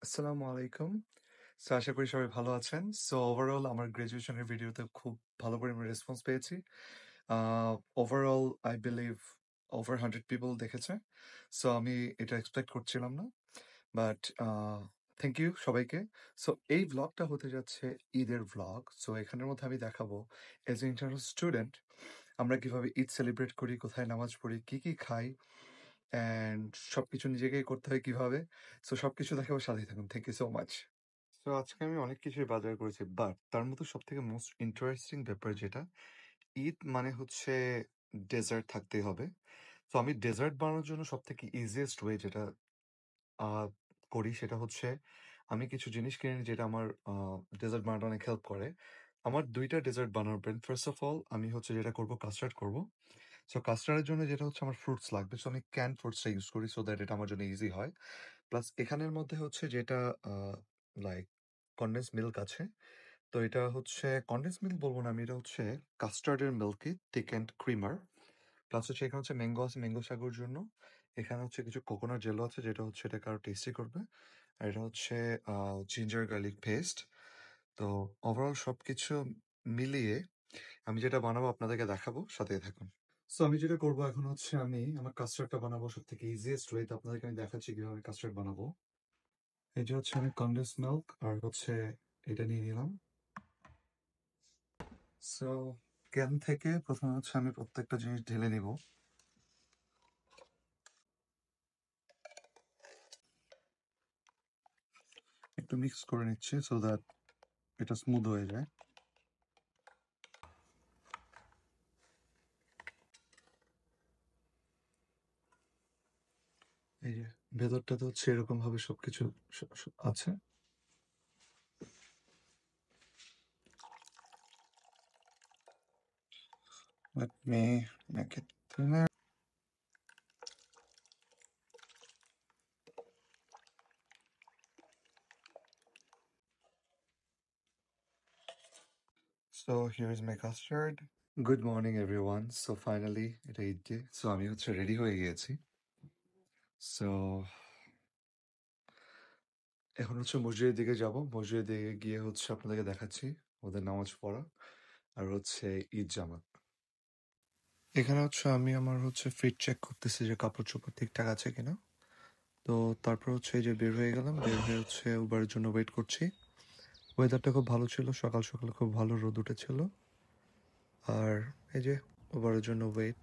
আসসালামু আলাইকুম। আশা করি সবাই ভালো আছেন। ওভারঅল আমার গ্র্যাজুয়েশনের ভিডিওতে খুব ভালো পরিমাণে রেসপন্স পেয়েছি। Uh overall I believe over 100 people দেখেছে। আমি এটা এক্সপেক্ট করছিলাম না। বাট থ্যাংক ইউ সবাইকে। এই ভ্লগটা হতে যাচ্ছে ঈদের ভ্লগ। এখানের মধ্যে আমি দেখাবো এজ এ ইন্টারন্যাশনাল স্টুডেন্ট আমরা কিভাবে ঈদ সেলিব্রেট করি, কোথায় নামাজ পড়ি, কি খাই অ্যান্ড সবকিছু নিজেকেই করতে হয় কিভাবে। সবকিছু দেখাবো, সাথেই থাকুন। Thank you so much. আজকে আমি অনেক কিছুই বাজার করেছি। বাট তার মধ্যে সবথেকে মোস্ট ইন্টারেস্টিং ব্যাপার যেটা, ঈদ মানে হচ্ছে ডেজার্ট থাকতেই হবে। আমি ডেজার্ট বানানোর জন্য সবথেকে ইজিয়েস্ট ওয়ে যেটা আ করি সেটা হচ্ছে আমি কিছু জিনিস কিনে নিই যেটা আমার ডেজার্ট বানাতে অনেক হেল্প করে। আমার ২ টা ডেজার্ট বানানোর প্ল্যান। ফার্স্ট অফ অল আমি হচ্ছে যেটা করব কাস্টার্ড করব। কাস্টার্ডের জন্য যেটা হচ্ছে আমার ফ্রুটস লাগবে। আমি ক্যানড ফ্রুটসটা ইউজ করি সো দ্যাট এটা আমার জন্য ইজি হয়। প্লাস এখানের মধ্যে হচ্ছে যেটা আ লাইক কনডেন্স মিল্ক আছে। এটা হচ্ছে কনডেন্স মিল্ক বলব না আমি, এটা হচ্ছে কাস্টার্ডের milky thick and creamer. Plus হচ্ছে এখানে হচ্ছে ম্যাঙ্গো আছে ম্যাঙ্গো সাগোর জন্য। এখানে হচ্ছে কিছু কোকোনাট জেলও আছে যেটা হচ্ছে এটাকে আরো টেস্টি করবে। আর এটা হচ্ছে জিঞ্জার গার্লিক পেস্ট। তো ওভারঅল সবকিছু মিলিয়ে আমি যেটা বানাবো আপনাদেরকে দেখাবো, সাথেই থাকুন। আমি যেটা করব এখন হচ্ছে আমি আমার কাস্টার্ডটা বানাবো সবথেকে ইজিয়েস্ট ওয়েতে আপনাদেরকে আমি দেখাচ্ছি কিভাবে আমি কাস্টার্ড বানাবো। এই যে হচ্ছে আমি কনডেন্স মিল্ক আর হচ্ছে এটা নিয়ে নিলাম। সো ক্যান থেকে প্রথমে হচ্ছে আমি প্রত্যেকটা জিনিস ঢেলে নিব। একটু মিক্স করে নিচ্ছি সো দ্যাট এটা স্মুথ হয়ে যায়। এই যে ভেতরটাতে হচ্ছে এরকম ভাবে সবকিছু আছে। Let me make it thinner. So here is my custard. Good morning everyone. Finally এটা ঈদ ডে। আমি হচ্ছে রেডি হয়ে গিয়েছি। সো এখন হচ্ছে মসজিদের দিকে যাব। মসজিদের দিকে গিয়ে হচ্ছে আপনাদেরকে দেখাচ্ছি ওদের নামাজ পড়া আর হচ্ছে ঈদ জামাত। এখানে হচ্ছে আমি আমার হচ্ছে ফিট চেক করতেছি যে কাপড়-চোপড় ঠিকঠাক আছে কিনা। তো তারপর হচ্ছে এই যে বের হয়ে গেলাম। বের হয়ে হচ্ছে উবারের জন্য ওয়েট করছি। ওয়েদারটা খুব ভালো ছিল। সকাল খুব ভালো রোদ উঠেছিল। আর এই যে উবারের জন্য ওয়েট।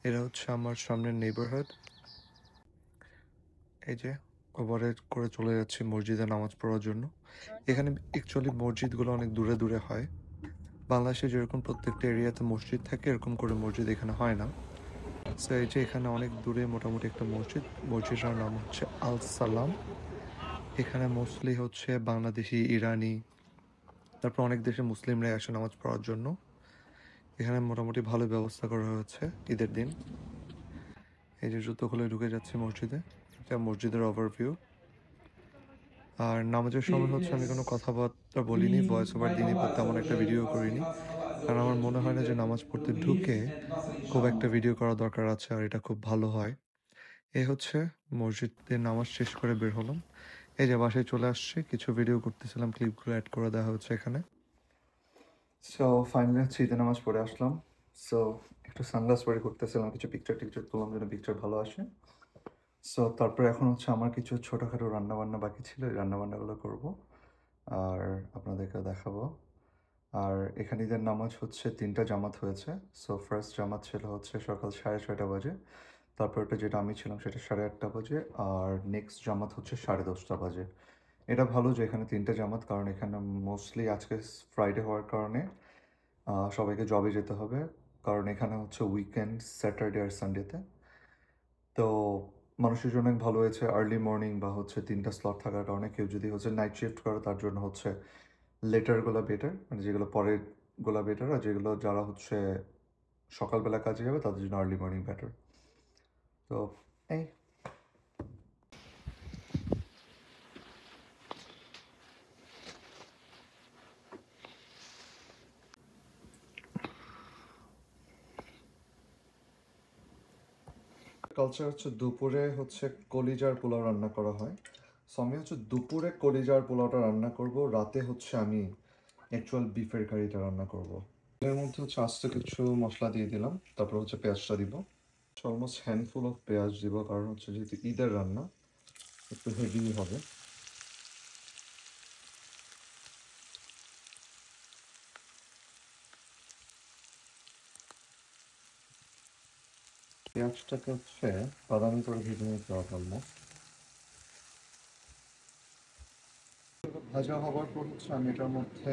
এরা হচ্ছে আমার সামনের নেইবারহুড। এই যে ওভারে করে চলে যাচ্ছি মসজিদে নামাজ পড়ার জন্য। এখানে অ্যাকচুয়ালি মসজিদগুলো অনেক দূরে হয়। বাংলাদেশে যেরকম প্রত্যেকটা এরিয়াতে মসজিদ থাকে এরকম করে মসজিদ এখানে হয় না। এই যে এখানে অনেক দূরে মোটামুটি একটা মসজিদ। মসজিদটার নাম হচ্ছে আল সালাম। এখানে মোস্টলি হচ্ছে বাংলাদেশি, ইরানি, তারপর অনেক দেশে মুসলিমরাই আসে নামাজ পড়ার জন্য। এখানে মোটামুটি ভালো ব্যবস্থা করা হয়েছে ঈদের দিন। এই যে জুতো খুলে ঢুকে যাচ্ছি মসজিদে। এটা মসজিদের ওভারভিউ। আর নামাজের সময় হচ্ছে আমি কোনো কথাবার্তা বলিনি, ভয়েস ওভার দিইনি বা তেমন একটা ভিডিও করিনি। কারণ আমার মনে হয় না যে নামাজ পড়তে ঢুকে খুব একটা ভিডিও করা দরকার আছে আর এটা খুব ভালো হয়। এই হচ্ছে মসজিদে নামাজ শেষ করে বের হলাম। এই যে বাসায় চলে আসছি, কিছু ভিডিও করতেছিলাম, ক্লিপগুলো অ্যাড করে দেওয়া হচ্ছে এখানে। ফাইনালি হচ্ছে ঈদের নামাজ পড়ে আসলাম। সো একটু সানগ্লাস পরে করতেছিলাম, কিছু পিকচার তুললাম যেন পিকচার ভালো আসে। তারপরে এখন হচ্ছে আমার কিছু ছোটোখাটো রান্নাবান্না বাকি ছিল, এই রান্নাবান্নাগুলো করবো আর আপনাদেরকে দেখাবো। আর এখানে ঈদের নামাজ হচ্ছে ৩টা জামাত হয়েছে। ফার্স্ট জামাত ছিল হচ্ছে সকাল 6:30 বাজে। তারপর ওটা যেটা আমি ছিলাম সেটা 8:30 বাজে। আর নেক্সট জামাত হচ্ছে 10:30 বাজে। এটা ভালো যে এখানে 3টা জামাত, কারণ এখানে মোস্টলি আজকে ফ্রাইডে হওয়ার কারণে সবাইকে জবে যেতে হবে। কারণ এখানে হচ্ছে উইকেন্ড স্যাটারডে আর সানডেতে। তো মানুষের জন্য অনেক ভালো হয়েছে আর্লি মর্নিং বা হচ্ছে 3টা স্লট থাকার কারণে কেউ যদি হচ্ছে নাইট শিফট করে তার জন্য হচ্ছে লেটারগুলো বেটার, মানে যেগুলো পরেরগুলো বেটার, আর যেগুলো যারা হচ্ছে সকালবেলা কাজে যাবে তাদের জন্য আর্লি মর্নিং বেটার। তো এই কালচার হচ্ছে দুপুরে হচ্ছে কলিজার পোলাও রান্না করা হয়। সো আমি হচ্ছে দুপুরে কলিজার পোলাওটা রান্না করব, রাতে হচ্ছে আমি অ্যাকচুয়াল বিফের কারিটা রান্না করব। এর মধ্যে হচ্ছে আস্ত কিছু মশলা দিয়ে দিলাম, তারপর হচ্ছে পেঁয়াজটা দিব। অলমোস্ট হ্যান্ডফুল অফ পেঁয়াজ দিব, কারণ হচ্ছে যেহেতু ঈদের রান্না একটু হেভি হবে। পেঁয়াজটাকে হচ্ছে বাদামি করে ভেজে নিতে হবে অলমোস্ট। ভাজা হওয়ার পর হচ্ছে আমি এটার মধ্যে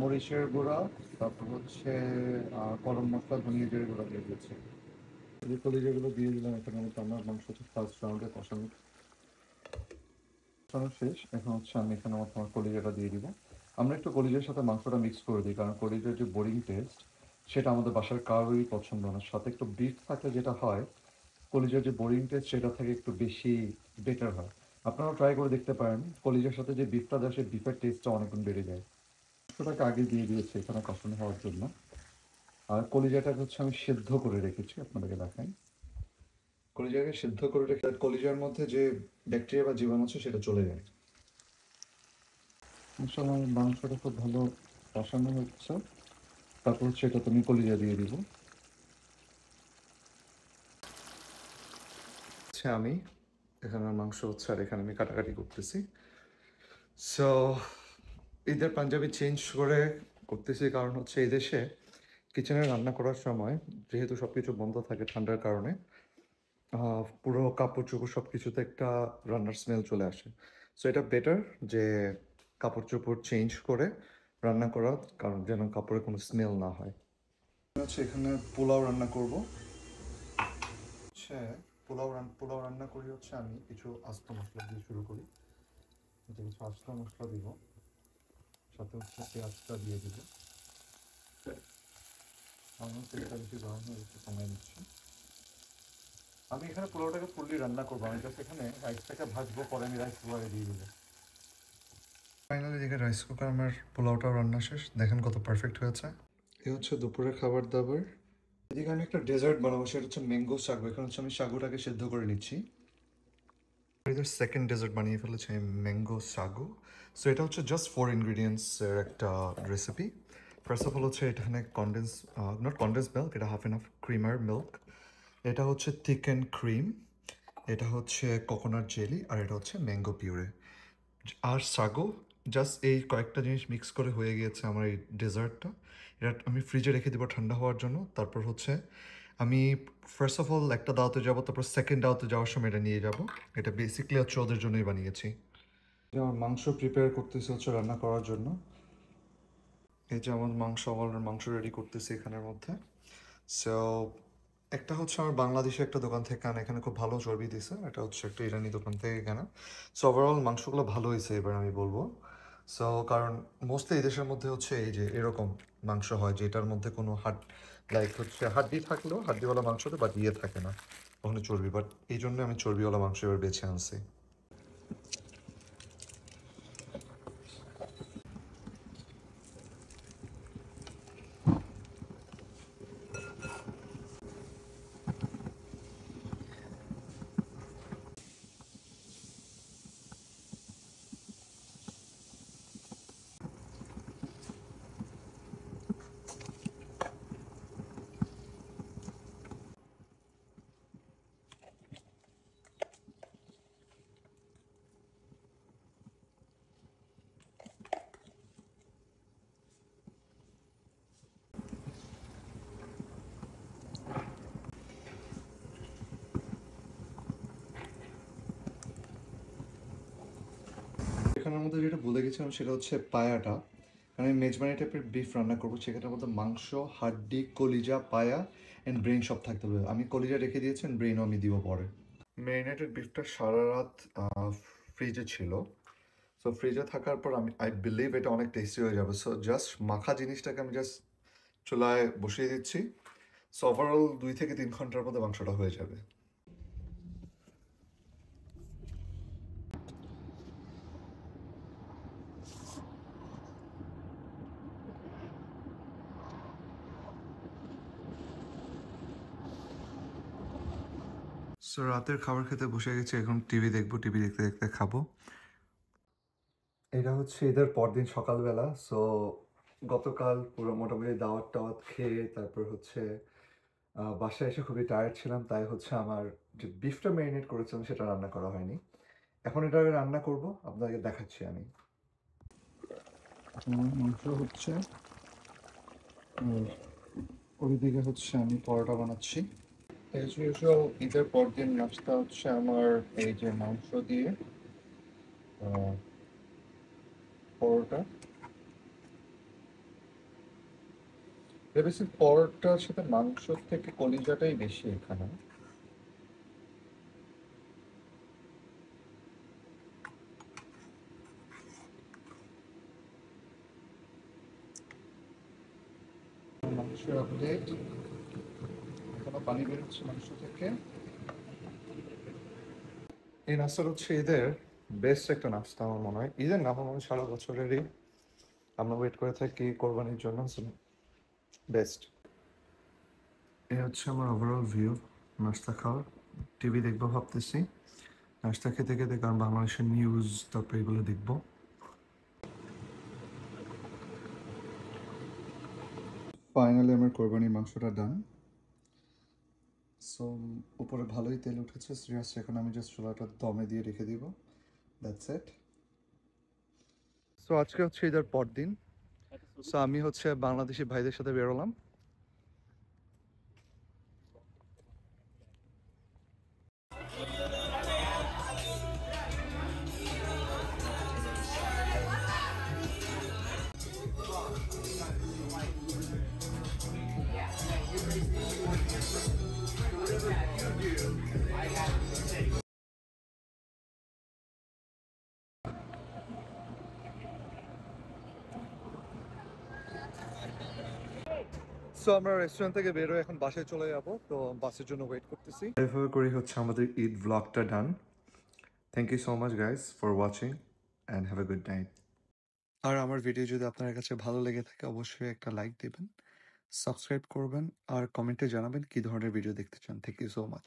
মরিচের গুঁড়া, তারপর হচ্ছে গরম মশলা, ধনিয়া জিরে গুঁড়া দিয়ে দিয়েছি। যে কলিজাগুলো দিয়ে দিলাম এখানে মধ্যে আমার মাংসটা ফার্স্ট রাউন্ডে কষানো শেষ। এখন হচ্ছে আমি এখানে মধ্যে আমার কলিজাটা দিয়ে দিব। আমরা একটু কলিজার সাথে মাংসটা মিক্স করে দিই, কারণ কলিজার যে বোরিং টেস্ট সেটা আমাদের বাসার কারোরই পছন্দ না। সাথে একটু বিফ থাকলে যেটা হয়, কলিজার যে বোরিং টেস্ট সেটা থেকে একটু বেশি বেটার হয়। আপনারাও ট্রাই করে দেখতে পারেন, কলিজার সাথে যে বিফটা দেয় সেই বিফের টেস্টটা অনেকগুণ বেড়ে যায়। মাংসটাকে আগে দিয়ে দিয়েছি এখানে কষানো হওয়ার জন্য। আর কলিজাটাকে হচ্ছে আমি সেদ্ধ করে রেখেছি, আপনাদেরকে দেখাই। কলিজাকে সেদ্ধ করে রেখে কলিজার মধ্যে যে ব্যাকটেরিয়া বা জীবাণু আছে সেটা চলে যায়। মশলা মাংসটা খুব ভালো কষানো হচ্ছে, তারপর হচ্ছে এটা তুমি কলিজা দিয়ে দিব। আচ্ছা, আমি এখানে মাংস হচ্ছে আর এখানে আমি কাটাকাটি করতেছি। সো ঈদের পাঞ্জাবি চেঞ্জ করে করতেছি, কারণ হচ্ছে এই দেশে কিচেনে রান্না করার সময় যেহেতু সব কিছু বন্ধ থাকে ঠান্ডার কারণে, পুরো কাপড় চোপড় সব কিছুতে একটা রান্নার স্মেল চলে আসে। সো এটা বেটার যে কাপড় চোপড় চেঞ্জ করে রান্না করা, কারণ যেন কাপড়ে কোনো স্মেল না হয়। হচ্ছে এখানে পোলাও রান্না করব। হচ্ছে পোলাও রান্না করি হচ্ছে আমি কিছু আস্ত মশলা দিয়ে শুরু করি। কিছু আস্ত মশলা দিব, সাথে হচ্ছে পেঁয়াজটা দিয়ে দিব। আমার তেলটা বেশি গরম হয়ে একটু কমিয়ে নিচ্ছি। আমি এখানে পোলাওটাকে ফুললি রান্না করবো, আমি জাস্ট এখানে রাইসটাকে ভাজবো, পরে আমি রাইস কুকারে দিয়ে দেবো। ফাইনালি দেখে রাইস কুকার আমার পোলাওটাও রান্না শেষ, দেখেন কত পারফেক্ট হয়েছে। এই হচ্ছে দুপুরের খাবার দাবার। এদিকে আমি একটা ডেজার্ট বানাবো, সেটা হচ্ছে ম্যাঙ্গো সাগু। এখানে হচ্ছে আমি সাগুটাকে সেদ্ধ করে নিচ্ছি। এদের সেকেন্ড ডেজার্ট বানিয়ে ফেলেছি ম্যাঙ্গো সাগু। সো এটা হচ্ছে জাস্ট 4 ইনগ্রিডিয়েন্টসের একটা রেসিপি। ফার্স্ট অফ অল হচ্ছে এখানে নট কনডেন্স মিল্ক, এটা হাফ এনাফ ক্রিমার মিল্ক। এটা হচ্ছে থিক অ্যান্ড ক্রিম। এটা হচ্ছে কোকোনাট জেলি, আর এটা হচ্ছে ম্যাঙ্গো পিউরে আর সাগো। জাস্ট এই কয়েকটা জিনিস মিক্স করে হয়ে গিয়েছে আমার এই ডেজার্টটা। এটা আমি ফ্রিজে রেখে দেবো ঠান্ডা হওয়ার জন্য। তারপর হচ্ছে আমি ফার্স্ট অফ অল একটা দাওয়াতে যাবো, তারপর সেকেন্ড দাওয়াতে যাওয়ার সময় এটা নিয়ে যাব। এটা বেসিকলি হচ্ছে ওদের জন্যই বানিয়েছি। আমার মাংস প্রিপেয়ার করতেছি হচ্ছে রান্না করার জন্য। এই যে আমার মাংস রেডি করতেছি এখানের মধ্যে। সো একটা হচ্ছে আমার বাংলাদেশে একটা দোকান থেকে কেনা, এখানে খুব ভালো চর্বি দিছে। এটা হচ্ছে একটা ইরানি দোকান থেকে কেনা। সো ওভারঅল মাংসগুলো ভালো হয়েছে এবার আমি বলবো। সো কারণ মোস্টলি এই দেশের মধ্যে হচ্ছে এই যে এরকম মাংস হয় যেটার মধ্যে কোনো লাইক হচ্ছে হাড্ডি থাকলেও হাড্ডিওয়ালা মাংসতে বাট ইয়ে থাকে না, ওখানে চর্বি। বাট এই জন্য আমি চর্বিওয়ালা মাংস এবার বেছে আনছি। এখানের মধ্যে যেটা ভুলে গেছিলাম সেটা হচ্ছে পায়াটা। কারণ আমি মেজবানি টাইপের বিফ রান্না করবো, সেখানের মধ্যে মাংস, হাড্ডি, কলিজা, পায়া অ্যান্ড ব্রেন সব থাকতে হবে। আমি কলিজা রেখে দিয়েছি, ব্রেনও আমি দিব পরে। ম্যারিনেটেড বিফটা সারা রাত ফ্রিজে ছিল। সো ফ্রিজে থাকার পর আই বিলিভ এটা অনেক টেস্টি হয়ে যাবে। সো জাস্ট মাখা জিনিসটাকে আমি জাস্ট চুলায় বসিয়ে দিচ্ছি। সো ওভারঅল 2 থেকে 3 ঘন্টার মধ্যে মাংসটা হয়ে যাবে। সো রাতের খাবার খেতে বসে গেছি, এখন টিভি দেখবো, টিভি দেখতে দেখতে খাবো। এটা হচ্ছে ঈদের পরদিন সকালবেলা। সো গতকাল পুরো মোটামুটি দাওয়াত টাওয়াত খেয়ে তারপর হচ্ছে বাসায় এসে খুবই টায়ার্ড ছিলাম, তাই হচ্ছে আমার যে বিফটা ম্যারিনেট করেছিলাম সেটা রান্না করা হয়নি। এখন এটা রান্না করব, আপনাকে দেখাচ্ছি আমি। মাংস হচ্ছে, ওইদিকে হচ্ছে আমি পরোটা বানাচ্ছি। এজ ইউজুয়াল ঈদের পর দিন নাস্তা হচ্ছে আমার এই যে মাংস দিয়ে পরোটা। বেশি পরোটার সাথে মাংসর থেকে কলিজাটাই বেশি এখানে। মাংসের আপডেট, এখনো পানি বেরোচ্ছে মাংস থেকে। এই নাস্তাটা হচ্ছে ঈদের বেস্ট একটা নাস্তা আমার মনে হয়। ঈদের না, আমার মনে হয় সারা বছরেরই আমরা ওয়েট করে থাকি কোরবানির জন্য। বেস্ট। এই হচ্ছে আমার ওভারঅল ভিউ নাস্তা খাওয়ার। টিভি দেখবো ভাবতেছি নাস্তা খেতে খেতে, কারণ বাংলাদেশের নিউজ তারপর এগুলো দেখবো। ফাইনালি আমার কোরবানির মাংসটা ডান। সো উপরে ভালোই তেল উঠেছে, সিরিয়াস। এখন আমি জাস্ট চুলাটা দমে দিয়ে রেখে দিব, দ্যাটস ইট। সো আজকে হচ্ছে ঈদের পর দিন। সো আমি হচ্ছে বাংলাদেশি ভাইদের সাথে বেরোলাম। সো আমরা রেস্টুরেন্ট থেকে বের হয়ে এখন বাসায় চলে যাবো, তো বাসের জন্য ওয়েট করতেছি। এভাবে করে হচ্ছে আমাদের ঈদ ব্লগটা done. Thank you so much guys for watching and have a good night. আর আমার ভিডিও যদি আপনার কাছে ভালো লেগে থাকে অবশ্যই একটা লাইক দিবেন, সাবস্ক্রাইব করবেন আর কমেন্টে জানাবেন কী ধরনের ভিডিও দেখতে চান। Thank you so much.